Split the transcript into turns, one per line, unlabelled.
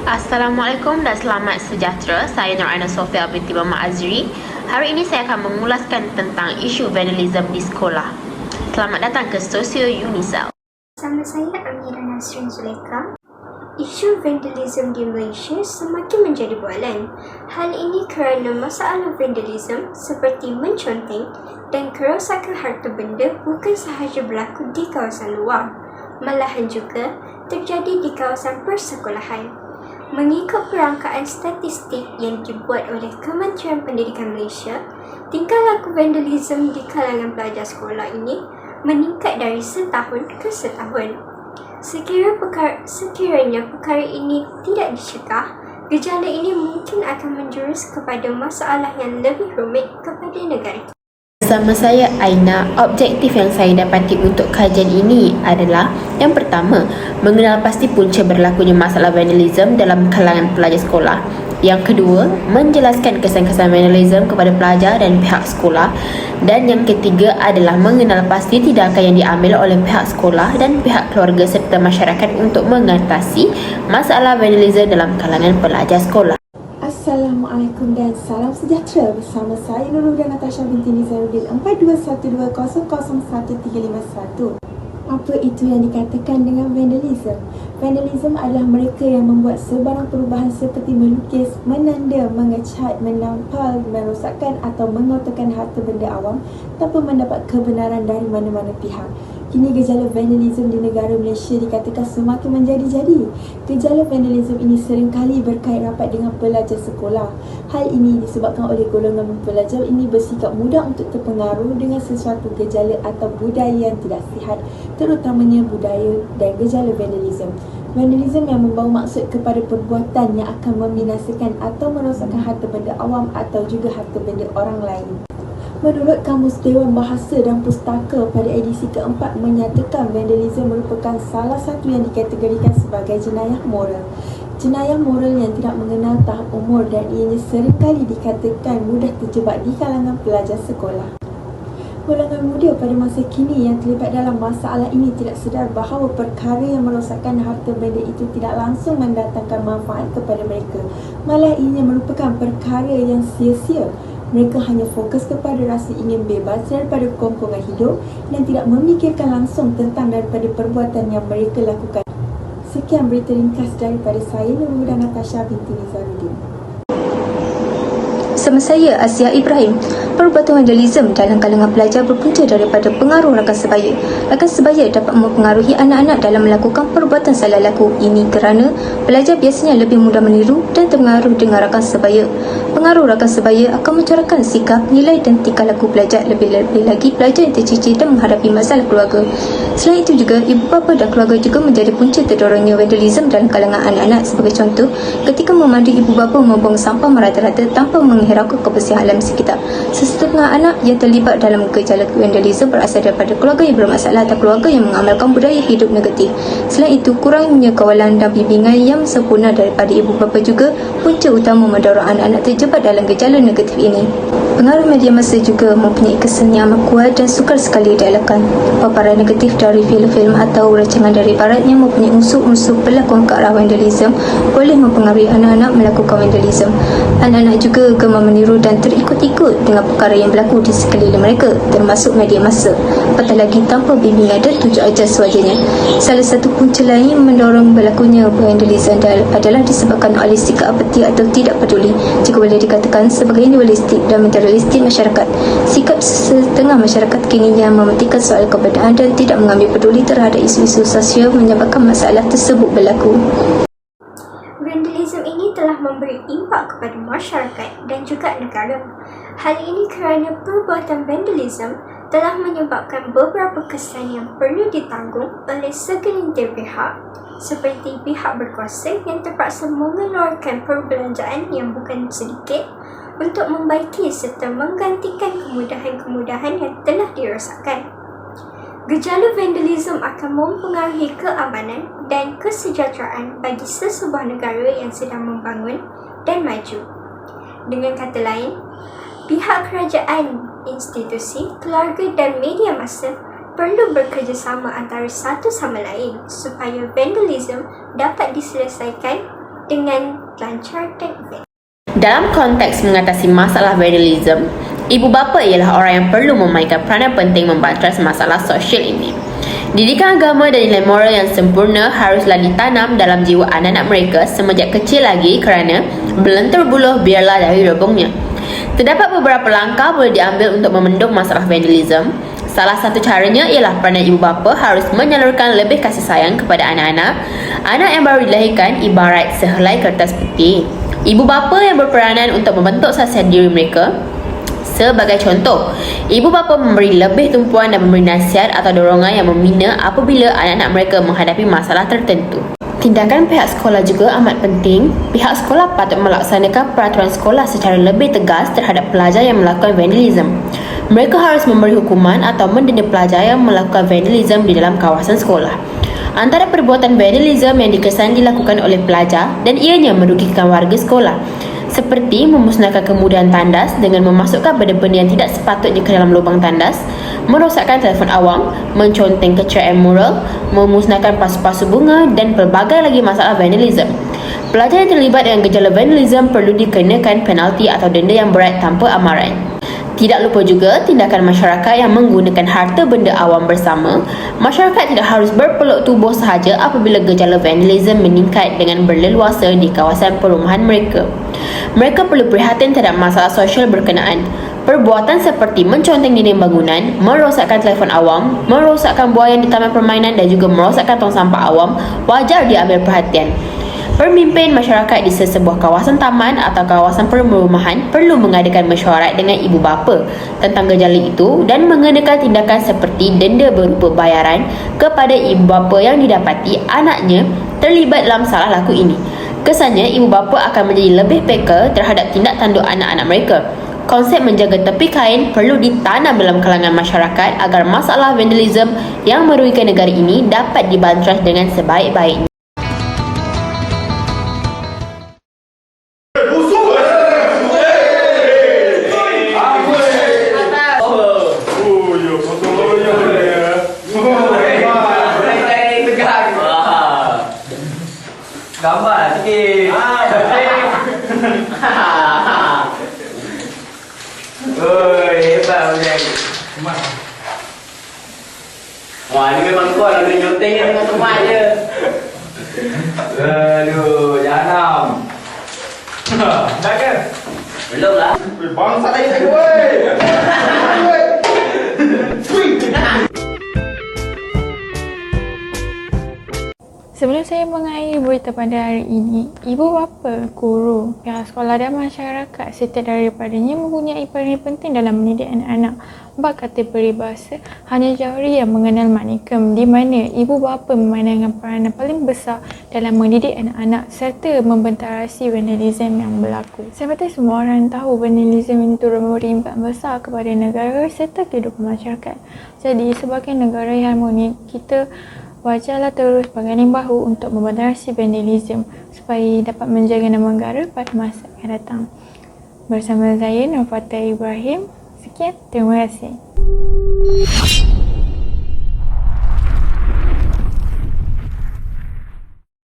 Assalamualaikum dan selamat sejahtera. Saya Nur Aina Sofia binti Muhammad Azri. Hari ini saya akan mengulaskan tentang isu vandalism di sekolah. Selamat datang ke Sosio Unisel.
Sama saya Amira Nasrin Zuleka. Isu vandalism di Malaysia semakin menjadi bualan. Hal ini kerana masalah vandalism seperti menconteng dan kerosakan harta benda bukan sahaja berlaku di kawasan luar, malahan juga terjadi di kawasan persekolahan. Mengikut perangkaan statistik yang dibuat oleh Kementerian Pendidikan Malaysia, tingkah laku vandalism di kalangan pelajar sekolah ini meningkat dari setahun ke setahun. Sekiranya perkara ini tidak dicegah, gejala ini mungkin akan menjurus kepada masalah yang lebih rumit kepada negara.
Bersama saya Aina, objektif yang saya dapati untuk kajian ini adalah yang pertama, mengenal pasti punca berlakunya masalah vandalism dalam kalangan pelajar sekolah. Yang kedua, menjelaskan kesan-kesan vandalism kepada pelajar dan pihak sekolah. Dan yang ketiga adalah mengenal pasti tindakan yang diambil oleh pihak sekolah dan pihak keluarga serta masyarakat untuk mengatasi masalah vandalism dalam kalangan pelajar sekolah.
Assalamualaikum dan salam sejahtera. Bersama saya Nurul dan Natasha binti Nizaruddin 4212001351. Apa itu yang dikatakan dengan vandalism? Vandalism adalah mereka yang membuat sebarang perubahan seperti melukis, menanda, mengecat, menampal, merosakkan atau mengotorkan harta benda awam tanpa mendapat kebenaran dari mana-mana pihak. Kini gejala vandalism di negara Malaysia dikatakan semakin menjadi-jadi. Gejala vandalism ini seringkali berkait rapat dengan pelajar sekolah. Hal ini disebabkan oleh golongan pelajar ini bersikap mudah untuk terpengaruh dengan sesuatu gejala atau budaya yang tidak sihat, terutamanya budaya dan gejala vandalism. Vandalism yang membawa maksud kepada perbuatan yang akan membinasakan atau merosakkan harta benda awam atau juga harta benda orang lain. Menurut Kamus Dewan Bahasa dan Pustaka pada edisi keempat menyatakan vandalism merupakan salah satu yang dikategorikan sebagai jenayah moral. Jenayah moral yang tidak mengenal tahap umur dan ianya seringkali dikatakan mudah terjebak di kalangan pelajar sekolah. Golongan muda pada masa kini yang terlibat dalam masalah ini tidak sedar bahawa perkara yang merosakkan harta benda itu tidak langsung mendatangkan manfaat kepada mereka. Malah ianya merupakan perkara yang sia-sia. Mereka hanya fokus kepada rasa ingin bebas daripada kongkongan hidup dan tidak memikirkan langsung tentang daripada perbuatan yang mereka lakukan. Sekian berita ringkas daripada saya, Nurul dan Natasha binti Nizaruddin.
Sama saya, Asia Ibrahim. Perubatan vandalism dalam kalangan pelajar berpunca daripada pengaruh rakan sebaya. Rakan sebaya dapat mempengaruhi anak-anak dalam melakukan perbuatan salah laku. Ini kerana pelajar biasanya lebih mudah meniru dan terpengaruh dengan rakan sebaya. Pengaruh rakan sebaya akan mencorahkan sikap, nilai dan tingkah laku pelajar. Lebih-lebih lagi pelajar yang tercicir dan menghadapi masalah keluarga. Selain itu juga, ibu bapa dan keluarga juga menjadi punca terdorongnya vandalism dalam kalangan anak-anak. Sebagai contoh, ketika memandu ibu bapa membuang sampah merata-rata tanpa menghiraukan kebersihan alam sekitar. Setengah anak yang terlibat dalam gejala vandalism berasal daripada keluarga yang bermasalah atau keluarga yang mengamalkan budaya hidup negatif. Selain itu, kurangnya kawalan dan bimbingan yang sempurna daripada ibu bapa juga punca utama mendorong anak-anak terjebak dalam gejala negatif ini. Pengaruh media massa juga mempunyai kesan yang amat kuat dan sukar sekali dielakkan. Paparan negatif dari filem-filem atau rancangan dari barat yang mempunyai unsur-unsur pelakon ke arah vandalism boleh mempengaruhi anak-anak melakukan vandalism. Anak-anak juga gemar meniru dan terikut-ikut dengan perkara yang berlaku di sekeliling mereka, termasuk media massa. Apatah lagi tanpa bimbingan dan tunjuk ajar sewajarnya. Salah satu punca lain mendorong berlakunya vandalism adalah disebabkan oleh sikap apati atau tidak peduli, jika boleh dikatakan sebagai individualistik dan materialistik masyarakat. Sikap setengah masyarakat kini yang mementingkan soal kebenaran dan tidak mengambil peduli terhadap isu-isu sosial menyebabkan masalah tersebut berlaku.
Vandalism ini telah memberi impak kepada masyarakat dan juga negara. Hal ini kerana perbuatan vandalism telah menyebabkan beberapa kesan yang perlu ditanggung oleh segelintir pihak, seperti pihak berkuasa yang terpaksa mengeluarkan perbelanjaan yang bukan sedikit untuk membaiki serta menggantikan kemudahan-kemudahan yang telah dirosakkan. Gejala vandalism akan mempengaruhi keamanan dan kesejahteraan bagi sesebuah negara yang sedang membangun dan maju. Dengan kata lain, pihak kerajaan, institusi, keluarga dan media massa perlu bekerjasama antara satu sama lain supaya vandalism dapat diselesaikan dengan lancar dan efektif.
Dalam konteks mengatasi masalah vandalism, ibu bapa ialah orang yang perlu memainkan peranan penting membantras masalah sosial ini. Didikan agama dan nilai moral yang sempurna haruslah ditanam dalam jiwa anak-anak mereka semenjak kecil lagi kerana belentur buluh biarlah dari rebungnya. Terdapat beberapa langkah boleh diambil untuk memendung masalah vandalism. Salah satu caranya ialah peranan ibu bapa harus menyalurkan lebih kasih sayang kepada anak-anak. Anak yang baru dilahirkan ibarat sehelai kertas putih. Ibu bapa yang berperanan untuk membentuk sasian diri mereka. Sebagai contoh, ibu bapa memberi lebih tumpuan dan memberi nasihat atau dorongan yang membina apabila anak-anak mereka menghadapi masalah tertentu. Tindakan pihak sekolah juga amat penting. Pihak sekolah patut melaksanakan peraturan sekolah secara lebih tegas terhadap pelajar yang melakukan vandalism. Mereka harus memberi hukuman atau mendenda pelajar yang melakukan vandalism di dalam kawasan sekolah. Antara perbuatan vandalism yang dikesan dilakukan oleh pelajar dan ianya merugikan warga sekolah, seperti memusnahkan kemudahan tandas dengan memasukkan benda-benda yang tidak sepatutnya ke dalam lubang tandas, merosakkan telefon awam, menconteng kecerahan moral, memusnahkan pasu-pasu bunga dan pelbagai lagi masalah vandalism. Pelajar yang terlibat dengan gejala vandalism perlu dikenakan penalti atau denda yang berat tanpa amaran. Tidak lupa juga tindakan masyarakat yang menggunakan harta benda awam bersama. Masyarakat tidak harus berpeluk tubuh sahaja apabila gejala vandalism meningkat dengan berleluasa di kawasan perumahan mereka. Mereka perlu prihatin terhadap masalah sosial berkenaan. Perbuatan seperti menconteng dinding bangunan, merosakkan telefon awam, merosakkan buaian di taman permainan dan juga merosakkan tong sampah awam wajar diambil perhatian. Pemimpin masyarakat di sesebuah kawasan taman atau kawasan perumahan perlu mengadakan mesyuarat dengan ibu bapa tentang gejala itu dan mengenakan tindakan seperti denda berupa bayaran kepada ibu bapa yang didapati anaknya terlibat dalam salah laku ini. Kesannya, ibu bapa akan menjadi lebih peka terhadap tindak tanduk anak-anak mereka. Konsep menjaga tepi kain perlu ditanam dalam kalangan masyarakat agar masalah vandalism yang merugikan negara ini dapat dibantras dengan sebaik-baiknya.
Gambar sikit. Oi, hebat Bang. Wah, ni memang kuat nak nyontengnya dengan teman je. Aduh, jangan. Dah ke? Belum lah.
Bangsa lain lagi weh.
Sebelum saya mengakhiri berita pada hari ini, ibu bapa, guru, pihak sekolah dan masyarakat setiap daripadanya mempunyai peranan penting dalam mendidik anak-anak. Bab kata peribahasa, hanya jauhri yang mengenal maknikum, di mana ibu bapa memandangkan peranan paling besar dalam mendidik anak-anak serta membentarasi vandalisme yang berlaku. Seperti semua orang tahu, vandalisme ini turut memberi impak besar kepada negara serta kehidupan masyarakat. Jadi, sebagai negara yang harmoni, kita wajarlah terus berganding bahu untuk membentarasi vandalisme supaya dapat menjaga nama negara pada masa akan datang. Bersama saya, Nur Fatah Ibrahim. Sekian, terima kasih.